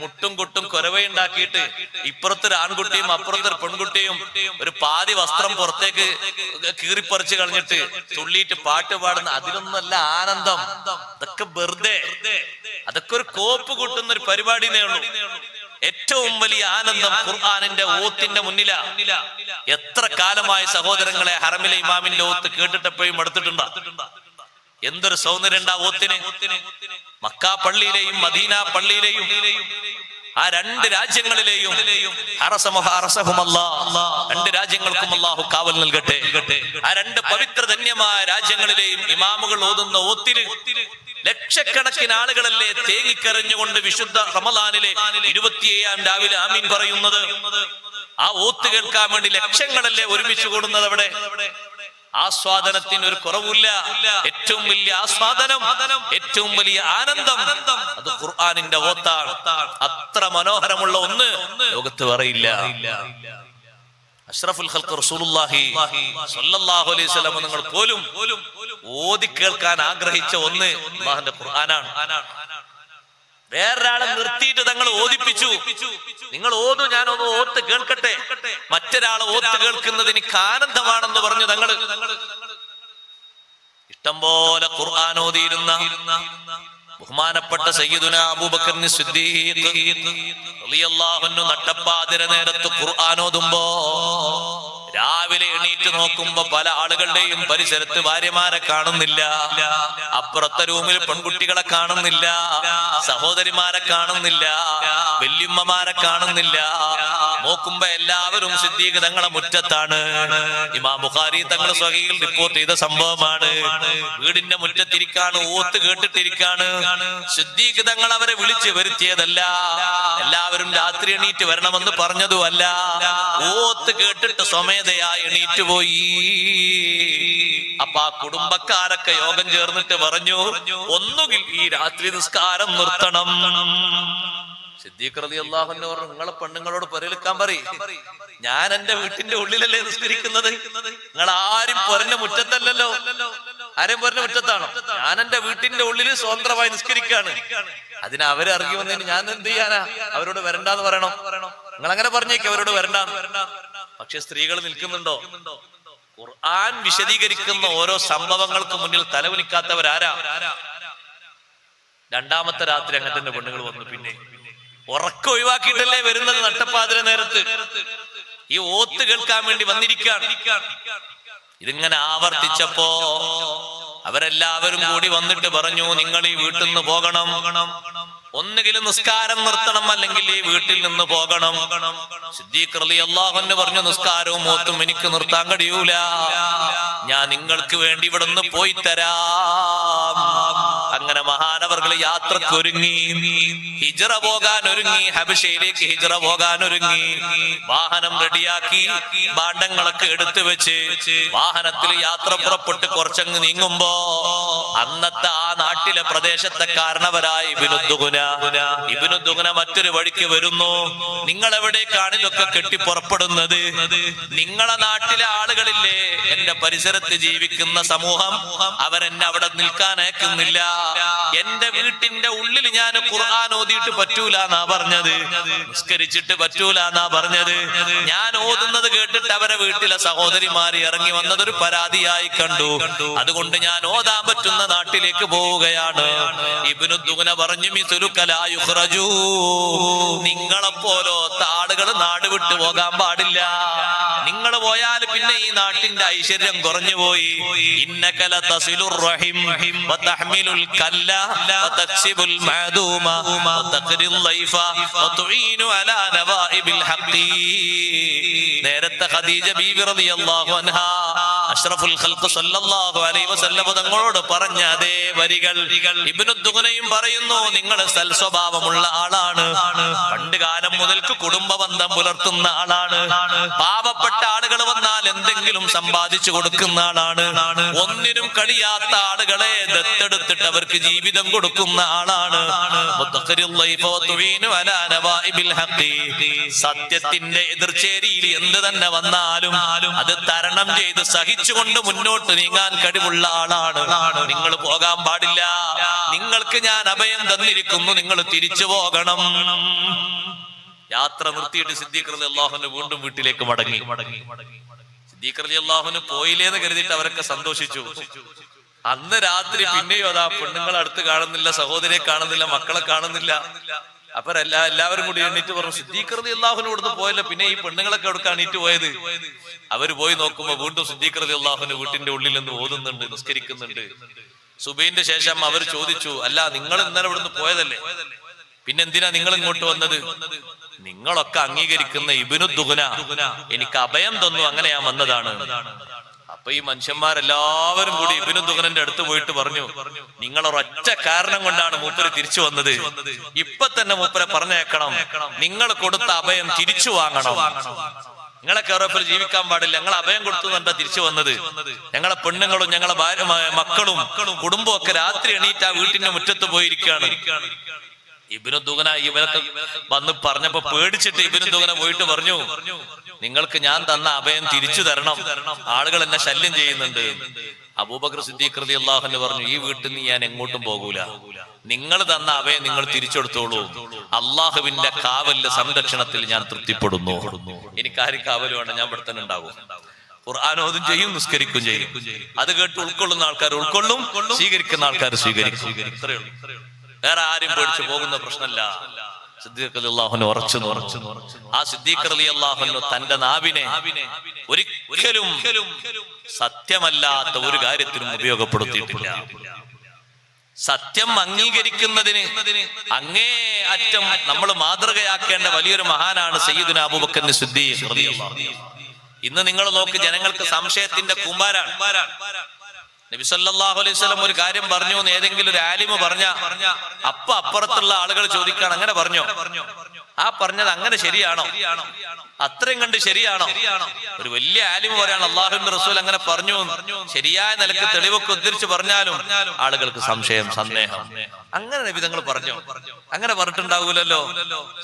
മുട്ടും കൊട്ടും കൊരവയുണ്ടാക്കിയിട്ട് ഇപ്പുറത്തൊരു ആൺകുട്ടിയും അപ്പുറത്തൊരു പെൺകുട്ടിയും ഒരു പാതി വസ്ത്രം പുറത്തേക്ക് കീറിപ്പറിച്ച് കളഞ്ഞിട്ട് തുള്ളിയിട്ട് പാട്ട് പാടുന്ന, അതിലൊന്നല്ല ആനന്ദം. അതൊക്കെ വെറുതെ, അതൊക്കെ ഒരു കോപ്പ് കൂട്ടുന്ന ഒരു പരിപാടിയേ ഉള്ളൂ. ഏറ്റവും വലിയ ആനന്ദം ഖുർആനിന്റെ ഓത്തിന്റെ മുന്നിലാ. എത്ര കാലമായി സഹോദരങ്ങളെ ഹറമിലെ ഇമാമിന്റെ ഓത്ത് കേട്ടിട്ടെപ്പോഴും എടുത്തിട്ടുണ്ടോ? എന്തൊരു സൗന്ദര്യം ആ ഓത്തിന്. മക്ക പള്ളിയിലെയും മദീന പള്ളിയിലെയും ആ 2 രാജ്യങ്ങളിലെയും 2 രാജ്യങ്ങൾക്കും അല്ലാഹു കാവൽ നൽകട്ടെ. ആ 2 പവിത്ര ധന്യമായ രാജ്യങ്ങളിലെയും ഇമാമുകൾ ഓതുന്ന ഓത്തിന് ലക്ഷക്കണക്കിന് ആളുകളല്ലേ തേങ്ങിക്കരഞ്ഞുകൊണ്ട് വിശുദ്ധ റമളാനിലെ 27-ാം രാവിലെ ആമീൻ പറയുന്നത്. ആ ഓത്ത് കേൾക്കാൻ വേണ്ടി ലക്ഷങ്ങളല്ലേ ഒരുമിച്ച് കൂടുന്നത് അവിടെ. ആസ്വാദനത്തിന് ഒരു കുറവില്ല. ഏറ്റവും വലിയ ആസ്വാദനം, ഏറ്റവും വലിയ ആനന്ദം അത് ഖുർആനിന്റെ ഓത്താണ്. അത്ര മനോഹരമുള്ള ഒന്ന് ലോകത്ത് പറയില്ല. അഷ്റഫുൽ ഖൽഖ് റസൂലുള്ളാഹി സ്വല്ലല്ലാഹു അലൈഹി വസല്ലം നിങ്ങൾ പോലും ഓതി കേൾക്കാൻ ആഗ്രഹിച്ച ഒന്ന് അല്ലാഹുവിന്റെ ഖുർആനാണ്. വേറൊരാളെ നിർത്തിയിട്ട് തങ്ങൾ ഓദിപ്പിച്ചു, നിങ്ങൾ ഓതു, ഞാനൊന്ന് ഓത്ത് കേൾക്കട്ടെ. മറ്റൊരാളെ ഓത്ത് കേൾക്കുന്നത് എനിക്ക് ആനന്ദമാണെന്ന് പറഞ്ഞു തങ്ങൾ. ഇഷ്ടം പോലെ ഖുർആൻ ഓതിയിരുന്ന ബഹുമാനപ്പെട്ട സയ്യിദുനാ അബൂബക്കർ സിദ്ദീഖ് റളിയല്ലാഹു അൻഹു നട്ടപ്പാതിര നേരത്ത് ഖുർആൻ ഓതുമ്പോ രാവിലെ എണീറ്റ് നോക്കുമ്പോ പല ആളുകളുടെയും പരിസരത്ത് ഭാര്യമാരെ കാണുന്നില്ല, അപ്പുറത്തെ റൂമിൽ പെൺകുട്ടികളെ കാണുന്നില്ല, സഹോദരിമാരെ കാണുന്നില്ല, വല്യമ്മമാരെ കാണുന്നില്ല. നോക്കുമ്പോ എല്ലാവരും സിദ്ദീഖ് തങ്ങളെ മുറ്റത്താണ്. ഇമാം ബുഖാരി തങ്ങൾ സ്വഹീഹിൽ റിപ്പോർട്ട് ചെയ്ത സംഭവമാണ്. വീടിന്റെ മുറ്റത്തിരിക്കാണ്, ഓത്ത് കേട്ടിട്ടിരിക്കാണ്. സിദ്ദീഖ് തങ്ങൾ അവരെ വിളിച്ചു വരുത്തിയതല്ല, എല്ലാവരും രാത്രി എണീറ്റ് വരണമെന്ന് പറഞ്ഞതുമല്ല. ഓത്ത് കേട്ടിട്ട് സ്വമേധയായി എണീറ്റ് പോയി. അപ്പൊ ആ കുടുംബക്കാരൊക്കെ യോഗം ചേർന്നിട്ട് പറഞ്ഞു, ഒന്നുകിൽ ഈ രാത്രി നിസ്കാരം നിർത്തണം. സിദ്ദീഖ് റളിയല്ലാഹു അൻഹു പറഞ്ഞു, നിങ്ങളെ പെണ്ണുങ്ങളോട് പൊരലിക്കാൻ പറയും, ഞാൻ എന്റെ വീട്ടിന്റെ ഉള്ളിലല്ലേ നിസ്കരിക്കുന്നത്, നിങ്ങൾ ആരും പൊരന്റെ മുറ്റത്തല്ലല്ലോ. ആരും പൊരന്റെ മുറ്റത്താണോ? ഞാൻ എന്റെ വീട്ടിന്റെ ഉള്ളിൽ സ്വതന്ത്രമായി നിസ്കരിക്കാണ്. അതിന് അവര് ഇറങ്ങി വന്നതിന് ഞാൻ എന്ത് ചെയ്യാനാ? അവരോട് വരണ്ടാന്ന് പറയണോ? നിങ്ങൾ അങ്ങനെ പറഞ്ഞേക്ക് അവരോട് വരണ്ടാന്ന്. പക്ഷെ സ്ത്രീകൾ നിൽക്കുന്നുണ്ടോ? ഖുർആൻ വിശദീകരിക്കുന്ന ഓരോ സംഭവങ്ങൾക്ക് മുന്നിൽ തലകുനിക്കാത്തവരാരാ? രണ്ടാമത്തെ രാത്രി അങ്ങനെ തന്നെ പെണ്ണുങ്ങൾ വന്നു. പിന്നെ ഉറക്കം ഒഴിവാക്കിയിട്ടല്ലേ വരുന്നത് നട്ടപ്പാതിര നേരത്ത്. ഈ ഓത്ത് കേൾക്കാൻ വേണ്ടി വന്നിരിക്കുകയാണ്. ഇതിങ്ങനെ ആവർത്തിച്ചപ്പോ അവരെല്ലാവരും കൂടി വന്നിട്ട് പറഞ്ഞു, നിങ്ങൾ ഈ വീട്ടിൽ നിന്ന് പോകണം, ഒന്നുകിലും നിസ്കാരം നിർത്തണം, അല്ലെങ്കിൽ ഈ വീട്ടിൽ നിന്ന് പോകണം. സിദ്ദീഖ് റളിയല്ലാഹു അൻഹു പറഞ്ഞു, നിസ്കാരവും ഓത്തും എനിക്ക് നിർത്താൻ കഴിയൂല, ഞാൻ നിങ്ങൾക്ക് വേണ്ടി ഇവിടെ നിന്ന് പോയി തരാം. അങ്ങനെ മഹാനവർകൾ യാത്രക്ക് ഒരുങ്ങി, ഹിജ്റ പോകാൻ ഒരുങ്ങി, ഹബശയിലേക്ക് ഹിജ്റ പോകാൻ ഒരുങ്ങി. വാഹനം റെഡിയാക്കി, ഭാണ്ഡങ്ങളൊക്കെ എടുത്തു വെച്ച് വാഹനത്തിൽ യാത്ര പുറപ്പെട്ട് കുറച്ചങ്ങ് നീങ്ങുമ്പോ അന്നത്തെ ആ നാട്ടിലെ പ്രദേശത്തെ കാരണവരായ ഇബ്നു ദുഗ്ന മറ്റൊരു വഴിക്ക് വരുന്നു. നിങ്ങൾ എവിടേക്കാണ് ഇതൊക്കെ കെട്ടി പുറപ്പെടുന്നത്? നിങ്ങളെ നാട്ടിലെ ആളുകളില്ലേ എന്റെ പരിസരത്ത് ജീവിക്കുന്ന സമൂഹം, അവരെന്നെ അവിടെ നിൽക്കാൻ അയക്കുന്നില്ല. എന്റെ വീട്ടിന്റെ ഉള്ളിൽ ഞാൻ ഖുർആൻ ഓതിയിട്ട് പറ്റൂല എന്നാ പറഞ്ഞത്, നിസ്കരിച്ചിട്ട് പറ്റൂല എന്നാ പറഞ്ഞത്. ഞാൻ ഓതുന്നത് കേട്ടിട്ട് അവരെ വീട്ടിലെ സഹോദരിമാര് ഇറങ്ങി വന്നതൊരു പരാതിയായി കണ്ടു. അതുകൊണ്ട് ഞാൻ ഓതാൻ പറ്റുന്ന നാട്ടിലേക്ക് പോവുകയാണ്. ഇബ്നു ദുഗ്ന പറഞ്ഞു, നിങ്ങളെപ്പോലത്തെ ആളുകൾ നാട് വിട്ടു പോകാൻ പാടില്ല. നിങ്ങൾ പോയാൽ പിന്നെ ഈ നാട്ടിന്റെ ഐശ്വര്യം കുറഞ്ഞു പോയി. ഇന്നകല തസിലുർ റഹിം വതഹ്മിലുൽ കല്ല വതക്സിബുൽ മഅദൂമ വതഖരിൽ ലൈഫ വതുഈനു അലാ നവാഇബിൽ ഹഖീ. നേരത്തെ ഖദീജ ബീവി റളിയല്ലാഹു അൻഹാ അഷ്റഫുൽ ഖൽഖ് സല്ലല്ലാഹു അലൈഹി വസല്ലം തങ്ങളോട് പറഞ്ഞ അതേ വരികൾ ഇബ്നു ദുഗ്നയും പറയുന്നു. നിങ്ങൾ സൽസ്വഭാവമുള്ള ആളാണ്, പണ്ട് കാലം മുതൽക്ക് കുടുംബ ബന്ധം പുലർത്തുന്ന ആളാണ്, പാവപ്പെട്ട ആളുകൾ വന്നാൽ എന്തെങ്കിലും സമ്പാദിച്ചു കൊടുക്കുന്ന ആളാണ്, ഒന്നിനും കഴിയാത്ത ആളുകളെ ദത്തെടുത്തിട്ട് അവർക്ക് ജീവിതം കൊടുക്കുന്ന ആളാണ്. സത്യത്തിന്റെ എതിർചേരിയിൽ എന്ത് തന്നെ വന്നാലും അത് തരണം ചെയ്ത് സഹിച്ചുകൊണ്ട് മുന്നോട്ട് നീങ്ങാൻ കഴിവുള്ള ആളാണ്. നിങ്ങൾ പോകാൻ പാടില്ല, നിങ്ങൾക്ക് ഞാൻ അഭയം തന്നിരിക്കുന്നു, നിങ്ങൾ തിരിച്ചു പോകണം. യാത്ര നിർത്തിയിട്ട് സിദ്ദീഖ് റളിയല്ലാഹു അൻഹു വീണ്ടും വീട്ടിലേക്ക് മടങ്ങി. സിദ്ദീഖ് റളിയല്ലാഹു അൻഹു പോയില്ലേന്ന് കരുതിയിട്ട് അവരൊക്കെ സന്തോഷിച്ചു. അന്ന് രാത്രി പിന്നെയോ അതാ പെണ്ണുങ്ങളെ അടുത്ത് കാണുന്നില്ല, സഹോദരിയെ കാണുന്നില്ല, മക്കളെ കാണുന്നില്ല. അപ്പൊ എല്ലാവരും കൂടി എണ്ണീറ്റ് പറഞ്ഞു, സിദ്ദീഖ് റളിയല്ലാഹു അൻഹു ഇവിടുന്ന് പോയല്ലോ, പിന്നെ ഈ പെണ്ണുങ്ങളൊക്കെ എവിടെ എണീറ്റ് പോയത്? അവര് പോയി നോക്കുമ്പോ വീണ്ടും സിദ്ദീഖ് റളിയല്ലാഹു അൻഹു വീട്ടിന്റെ ഉള്ളിൽ നിന്ന് ഓതുന്നുണ്ട്, നിസ്കരിക്കുന്നുണ്ട്. സുബഹിന്റെ ശേഷം അവർ ചോദിച്ചു, അല്ല നിങ്ങൾ ഇന്നലെ ഇവിടുന്ന് പോയതല്ലേ, പിന്നെന്തിനാ നിങ്ങൾ ഇങ്ങോട്ട് വന്നത്? നിങ്ങളൊക്കെ അംഗീകരിക്കുന്ന ഇബ്നു ദുഗ്ന എനിക്ക് അഭയം തന്നു, അങ്ങനെ ഞാൻ വന്നതാണ്. അപ്പൊ ഈ മനുഷ്യന്മാരെല്ലാവരും കൂടി ഇബ്നു ദുഗ്നന്റെ അടുത്ത് പോയിട്ട് പറഞ്ഞു, നിങ്ങളൊരൊറ്റ കാരണം കൊണ്ടാണ് മൂപ്പര് തിരിച്ചു വന്നത്, ഇപ്പൊ തന്നെ മൂപ്പരെ പറഞ്ഞേക്കണം, നിങ്ങൾ കൊടുത്ത അഭയം തിരിച്ചു വാങ്ങണം. നിങ്ങളെ കേരളത്തിൽ ജീവിക്കാൻ പാടില്ല, ഞങ്ങൾ അഭയം കൊടുത്തു എന്താ തിരിച്ചു വന്നത്? ഞങ്ങളെ പെണ്ണുങ്ങളും ഞങ്ങളെ ഭാര്യ മക്കളും കുടുംബവും ഒക്കെ രാത്രി എണീറ്റ് ആ വീട്ടിന്റെ മുറ്റത്ത് പോയിരിക്കുകയാണ്. ഇബ്നു ദുഗ്ന ഇവരൊക്കെ വന്ന് പറഞ്ഞപ്പോ പേടിച്ചിട്ട് ഇബ്നു ദുഗ്ന പോയിട്ട് പറഞ്ഞു, നിങ്ങൾക്ക് ഞാൻ തന്ന അഭയം തിരിച്ചു തരണം, ആളുകൾ എന്നെ ശല്യം ചെയ്യുന്നുണ്ട്. അബൂബക്കർ സിദ്ദീഖ് റളിയല്ലാഹു അൻഹു പറഞ്ഞു, ഈ വീട്ടിൽ നിന്ന് ഞാൻ എങ്ങോട്ടും പോകൂല, നിങ്ങൾ തന്ന അവയെ നിങ്ങൾ തിരിച്ചെടുത്തോളൂ, അള്ളാഹുവിന്റെ കാവലിന്റെ സംരക്ഷണത്തിൽ ഞാൻ തൃപ്തിപ്പെടുന്നു, എനിക്കാരും കാവല് വേണ്ട, ഞാൻ ഇവിടെ തന്നെ ഉണ്ടാകും. ഖുർആനോദും ചെയ്യും, നിസ്കരിക്കും ചെയ്യും. അത് കേട്ട് ഉൾക്കൊള്ളുന്ന ആൾക്കാർ ഉൾക്കൊള്ളും, സ്വീകരിക്കുന്ന ആൾക്കാർ സ്വീകരിക്കും. ഇത്രയേ ഉള്ളൂ, വേറെ ആരും പേടിച്ചു പോകുന്ന പ്രശ്നമല്ല. സിദ്ദീഖ് റളിയല്ലാഹു അൻഹു ഉറച്ചു. ആ സിദ്ദീഖ് റളിയല്ലാഹു അൻഹു തന്റെ നാവിനെ ഒരിക്കലും സത്യമല്ലാത്ത ഒരു കാര്യത്തിനും ഉപയോഗപ്പെടുത്തിയിട്ടില്ല. സത്യം അംഗീകരിക്കുന്നതിന് അങ്ങേ അറ്റം നമ്മൾ മാതൃകയാക്കേണ്ട വലിയൊരു മഹാനാണ് സയ്യിദുന അബൂബക്കർ സിദ്ദീഖ് റളിയല്ലാഹു അൻഹു. ഇന്ന് നിങ്ങൾ നോക്ക്, ജനങ്ങൾക്ക് സംശയത്തിന്റെ കൂമ്പാരാണ്. നബി സല്ലല്ലാഹു അലൈഹി വസല്ലം ഒരു കാര്യം പറഞ്ഞു എന്ന് ഏതെങ്കിലും ഒരു ആലിമ് പറഞ്ഞ അപ്പുറത്തുള്ള ആളുകൾ ചോദിക്കാണ്, അങ്ങനെ പറഞ്ഞോ? ആ പറഞ്ഞത് അങ്ങനെ ശരിയാണോ? അത്രയും കണ്ട് ശരിയാണോ? ഒരു വലിയ ആലിമ് പറയാണ് അള്ളാഹുവിന്റെ റസൂൽ അങ്ങനെ പറഞ്ഞു, ശരിയായ നിലക്ക് തെളിവൊക്കെ ഉദ്ധരിച്ച് പറഞ്ഞാലും ആളുകൾക്ക് സംശയം, സന്ദേഹം. അങ്ങനെ നബി തങ്ങൾ പറഞ്ഞു? അങ്ങനെ പറഞ്ഞിട്ടുണ്ടാവൂലല്ലോ.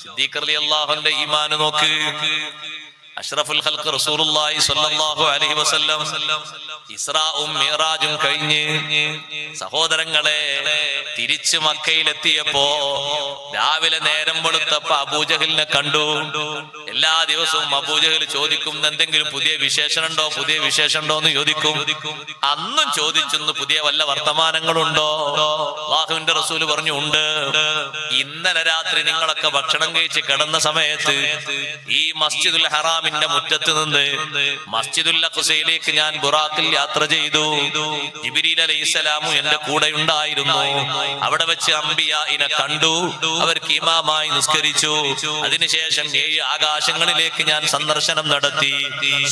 സിദ്ദീഖ് റളിയല്ലാഹുവിന്റെ ഈമാൻ നോക്ക്. അഷ്റഫുൽ ഖൽഖ് റസൂലുള്ളാഹി സ്വല്ലല്ലാഹു അലൈഹി വസല്ലം ഇസ്രാഉം മിഅ്റാജും കഴിഞ്ഞ് സഹോദരങ്ങളെ തിരിച്ച് മക്കയിലെത്തിയപ്പോ രാവിലെ നേരം വെളുത്തപ്പോ അബൂജഹലിനെ കണ്ടു. എല്ലാ ദിവസവും അബൂജഹൽ ചോദിക്കും, എന്തെങ്കിലും പുതിയ വിശേഷണുണ്ടോ, പുതിയ വിശേഷമുണ്ടോ എന്ന് ചോദിക്കും. അന്നും ചോദിച്ചെന്ന് പുതിയ വല്ല വർത്തമാനങ്ങളുണ്ടോ? അല്ലാഹുവിന്റെ റസൂല് പറഞ്ഞു, ഉണ്ട്. ഇന്നലെ രാത്രി നിങ്ങളൊക്കെ ഭക്ഷണം കഴിച്ച് കിടന്ന സമയത്ത് ഈ മസ്ജിദുൽ ഹറാമിന്റെ മുറ്റത്ത് നിന്ന് മസ്ജിദുൽ അഖ്സയിലേക്ക് ഞാൻ ബുറാഖിൽ യാത്ര ചെയ്തു. ജിബ്രീൽ അലൈഹിസ്സലാമും എന്റെ കൂടെ ഉണ്ടായിരുന്നു. അവിടെ വെച്ച് അംബിയാഇനെ കണ്ടു. അവർക്ക് ഇമാമായി നിസ്കരിച്ചു. അതിനുശേഷം 7 ആകാശങ്ങളിലേക്ക് ഞാൻ സന്ദർശനം നടത്തി.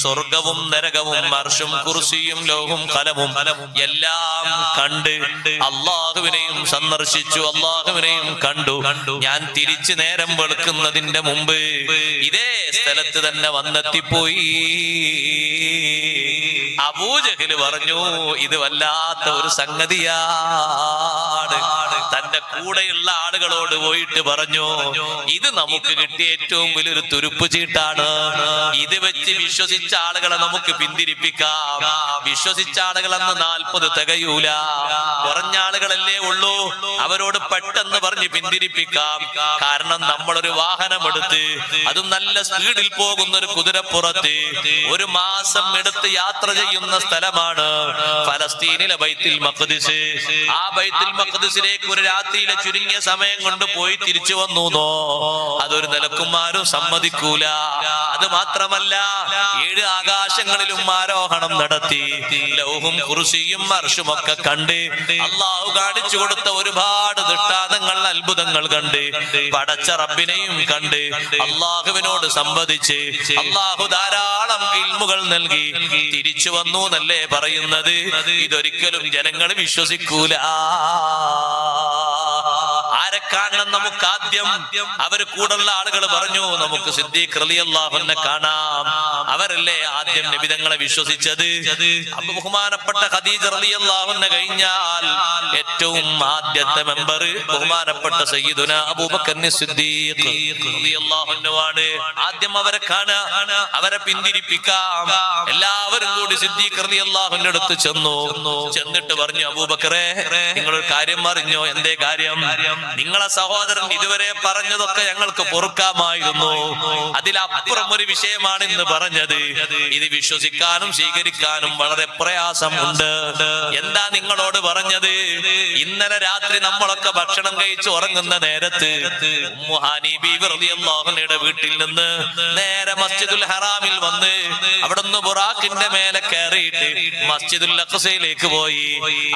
സ്വർഗവും നരകവും അർശും കുർസിയും ലോഹും ഖലമും എല്ലാം കണ്ട് അള്ളാഹുവിനെയും സന്ദർശിച്ചു, അള്ളാഹുവിനെയും കണ്ടു. ഞാൻ തിരിച്ചു നേരം വെളുക്കുന്നതിന്റെ മുമ്പ് ഇതേ സ്ഥലത്ത് തന്നെ വന്നെത്തിപ്പോയി. അബൂജഹൽ പറഞ്ഞു, ഇത് വല്ലാത്ത ഒരു സംഗതിയാണ്. തന്റെ കൂടെയുള്ള ആളുകളോട് പോയിട്ട് പറഞ്ഞു, ഇത് നമുക്ക് കിട്ടിയ ഏറ്റവും വലിയൊരു തുരുപ്പ് ചീട്ടാണ്. ഇത് വെച്ച് വിശ്വസിച്ച ആളുകളെ നമുക്ക് പിന്തിരിപ്പിക്കാം. വിശ്വസിച്ച ആളുകൾ അന്ന് 40 തികയൂല, കുറഞ്ഞ ആളുകളല്ലേ ഉള്ളൂ. അവരോട് പെട്ടെന്ന് പറഞ്ഞ് പിന്തിരിപ്പിക്കാം. കാരണം നമ്മളൊരു വാഹനമെടുത്ത്, അതും നല്ല സ്പീഡിൽ പോകുന്ന ഒരു കുതിരപ്പുറത്ത് 1 മാസം എടുത്ത് യാത്ര ചെയ്യുന്ന സ്ഥലമാണ് ഫലസ്തീനിലെ ബൈത്തുൽ മഖ്ദിസ്. ആ ബൈത്തുൽ മഖ്ദിസിലേക്ക് ഒരു രാത്രിയിലെ ചുരുങ്ങിയ സമയം കൊണ്ട് പോയി തിരിച്ചു വന്നൂന്നോ, അതൊരു നിലക്കും ആരും സമ്മതിക്കൂല. അത് മാത്രമല്ല 7 ആകാശങ്ങളിലും ആരോഹണം നടത്തി. ലൗഹും കുർസിയും അർശും ഒക്കെ കണ്ട് അള്ളാഹു കാണിച്ചു കൊടുത്ത ഒരുപാട് ദൃഷ്ടാന്തങ്ങൾ, അത്ഭുതങ്ങൾ കണ്ട് പടച്ച റബ്ബിനെയും കണ്ട് അള്ളാഹുവിനോട് സംവദിച്ച് അള്ളാഹു ധാരാളം ഇൽമുകൾ നൽകി തിരിച്ചു വന്നു എന്നല്ലേ പറയുന്നത്. ഇതൊരിക്കലും ജനങ്ങൾ വിശ്വസിക്കൂല. ആരെ കാണണം നമുക്ക് ആദ്യം? അവര് കൂടുള്ള ആളുകൾ പറഞ്ഞു, നമുക്ക് സിദ്ദീഖ് റളിയല്ലാഹുവിനെ കാണാം. അവരല്ലേ ആദ്യം നബി തങ്ങളെ വിശ്വസിച്ചത്. അപ്പൊ ബഹുമാനപ്പെട്ട ഖദീജ റളിയല്ലാഹുവിനെ കഴിഞ്ഞാൽ ഏറ്റവും ആദ്യത്തെ മെമ്പർ ബഹുമാനപ്പെട്ട സയ്യിദുന അബൂബക്കർ സിദ്ദീഖ് റളിയല്ലാഹു ആണ്. ആദ്യം അവരെ കാണാം, അവരെ പിന്തിരിപ്പിക്കാം. എല്ലാവരും കൂടി സിദ്ദീഖ് റളിയല്ലാഹുവിന്റെ അടുത്ത് ചെന്നിട്ട് പറഞ്ഞു, അബൂബക്കറെ, നിങ്ങളൊരു കാര്യം അറിഞ്ഞോ? എന്തേ കാര്യം? നിങ്ങളെ സഹോദരൻ ഇതുവരെ പറഞ്ഞതൊക്കെ ഞങ്ങൾക്ക് പൊറുക്കാമായിരുന്നു. അതിലപ്പുറം ഒരു വിഷയമാണ് ഇന്ന് പറഞ്ഞത്. ഇത് വിശ്വസിക്കാനും സ്വീകരിക്കാനും വളരെ പ്രയാസമുണ്ട്. എന്താ നിങ്ങളോട് പറഞ്ഞത്? ഇന്നലെ രാത്രി നമ്മളൊക്കെ ഭക്ഷണം കഴിച്ച് ഉറങ്ങുന്ന നേരത്ത് ഉമ്മു ഹാനി ബീവി റളിയല്ലാഹു അൻഹയുടെ വീട്ടിൽ നിന്ന് നേരെ മസ്ജിദുൽ ഹറാമിൽ വന്ന് അവിടുന്ന് ബുറാഖിന്റെ മേലെ കയറിയിട്ട് മസ്ജിദുൽ അഖ്സയിലേക്ക് പോയി.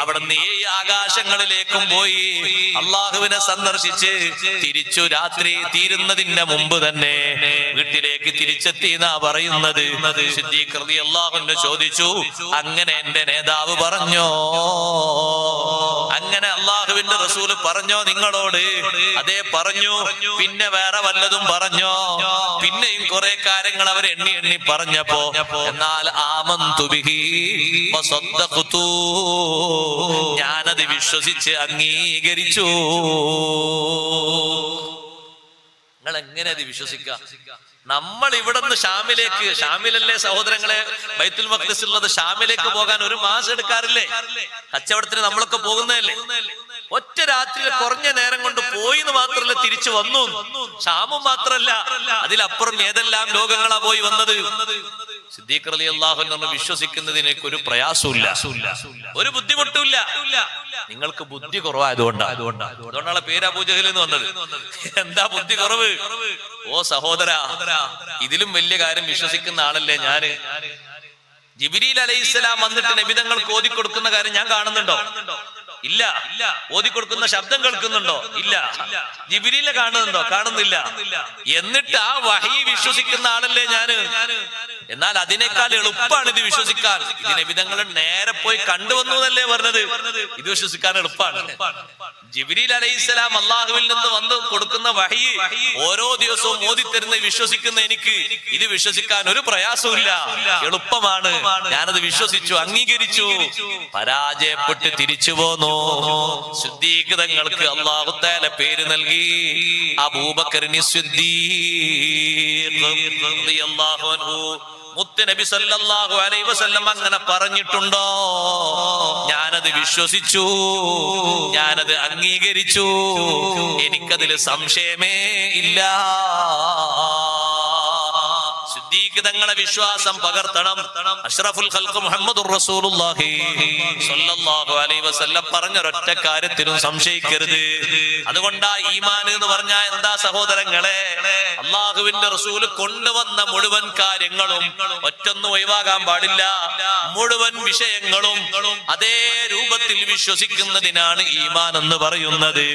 അവിടുന്ന് 7 ആകാശങ്ങളിലേക്കും പോയി അള്ളാഹുവിനെ സന്ദർശിച്ച് തിരിച്ചു രാത്രി തീരുന്നതിന്റെ മുമ്പ് തന്നെ വീട്ടിലേക്ക് തിരിച്ചെത്തി എന്നാ പറയുന്നത്. സിദ്ദീഖ് റളിയല്ലാഹു അൻഹു ചോദിച്ചു, അങ്ങനെ എന്റെ നേതാവ് പറഞ്ഞോ? അങ്ങനെ അള്ളാഹുവിന്റെ റസൂല് പറഞ്ഞോ നിങ്ങളോട്? അതേ പറഞ്ഞു. പിന്നെ വേറെ വല്ലതും പറഞ്ഞോ? പിന്നെയും കുറെ കാര്യങ്ങൾ അവർ എണ്ണി പറഞ്ഞപ്പോ, എന്നാൽ ആമന്തു ബിഹി വസദ്ദഖ്തു, ഞാനത് വിശ്വസിച്ച് അംഗീകരിച്ചു. നിങ്ങൾ എങ്ങനെ അത് വിശ്വസിക്കാം? നമ്മൾ ഇവിടുന്ന് ഷാമിലല്ലേ സഹോദരങ്ങളെ ബൈത്തുൽ മഖ്ദിസ് ഉള്ളത്? ഷാമിലേക്ക് പോകാൻ 1 മാസം എടുക്കാറില്ലേ? കച്ചവടത്തിന് നമ്മളൊക്കെ പോകുന്നതല്ലേ? ഒറ്റ രാത്രിയിൽ കുറഞ്ഞ നേരം കൊണ്ട് പോയിന്ന് മാത്രമല്ല തിരിച്ചു വന്നു. ഷാമും മാത്രല്ല, അതിലപ്പുറം ഏതെല്ലാം ലോകങ്ങളാ പോയി വന്നത്. സിദ്ദീഖ് റളിയല്ലാഹു അൻഹു വിശ്വസിക്കുന്നതിനേക്ക് ഒരു പ്രയാസമില്ല, ഒരു ബുദ്ധിമുട്ടില്ല. നിങ്ങൾക്ക് ബുദ്ധി കുറവായതുകൊണ്ടാണ് പേര് അബൂജഹൽ എന്ന് വന്നത്. എന്താ ബുദ്ധി കുറവ്? ഓ സഹോദരാ, ഇതിലും വലിയ കാര്യം വിശ്വസിക്കുന്ന ആളല്ലേ ഞാന്. ജിബ്രീൽ അലൈഹിസ്സലാം വന്നിട്ട് നബിതങ്ങൾക്ക് ഓതി കൊടുക്കുന്ന കാര്യം ഞാൻ കാണുന്നുണ്ടോ? ഇല്ല. ഓതി കൊടുക്കുന്ന ശബ്ദം കേൾക്കുന്നുണ്ടോ? ഇല്ല. ജിബ്രീലിനെ കാണുന്നുണ്ടോ? കാണുന്നില്ല. എന്നിട്ട് ആ വഹി വിശ്വസിക്കുന്ന ആളല്ലേ ഞാന്. എന്നാൽ അതിനേക്കാൾ എളുപ്പമാണ് ഇത് വിശ്വസിക്കാൻ. ഇത് നബിതങ്ങൾ നേരെ പോയി കണ്ടുവന്നു എന്നല്ലേ പറഞ്ഞത്. ഇത് വിശ്വസിക്കാൻ എളുപ്പമാണ്. ജിബ്രീൽ അലൈഹിസ്സലാം അള്ളാഹുവിൽ നിന്ന് വന്ന് കൊടുക്കുന്ന കൊടുക്കുന്ന വഹി ഓരോ ദിവസവും ഓതിത്തരുന്ന വിശ്വസിക്കുന്ന എനിക്ക് ഇത് വിശ്വസിക്കാൻ ഒരു പ്രയാസമില്ല, എളുപ്പമാണ്. ഞാനത് വിശ്വസിച്ചു, അംഗീകരിച്ചു, പരാജയപ്പെട്ട് തിരിച്ചു പോന്നു. സിദ്ദീഖ് തങ്ങൾക്ക് അല്ലാഹു തആല പേര് നൽകി അബൂബക്കറിന് സിദ്ദീഖ് റളിയല്ലാഹു അൻഹു. മുത്ത് നബി സല്ലല്ലാഹു അലൈഹി വസല്ലം അങ്ങനെ പറഞ്ഞിട്ടുണ്ടോ? ഞാനത് വിശ്വസിച്ചു, ഞാനത് അംഗീകരിച്ചു, എനിക്കതിൽ സംശയമേ ഇല്ല. സിദ്ദീഖ് തങ്ങളെ വിശ്വാസം പകർത്തണം. അഷ്റഫുൽ ഖൽഖ് മുഹമ്മദുർ റസൂലുള്ളാഹി സ്വല്ലല്ലാഹു അലൈഹി വസല്ലം പറഞ്ഞ ഒരൊറ്റ കാര്യത്തിനും സംശയിക്കരുത്. അതുകൊണ്ടാ ഈമാൻ എന്ന് പറഞ്ഞാൽ എന്താ സഹോദരങ്ങളെ? അള്ളാഹുവിന്റെ റസൂല് കൊണ്ടുവന്ന മുഴുവൻ കാര്യങ്ങളും ഒറ്റൊന്നും ഒഴിവാകാൻ പാടില്ല. മുഴുവൻ വിഷയങ്ങളും അതേ രൂപത്തിൽ വിശ്വസിക്കുന്നതിനാണ് ഈമാൻ എന്ന് പറയുന്നത്.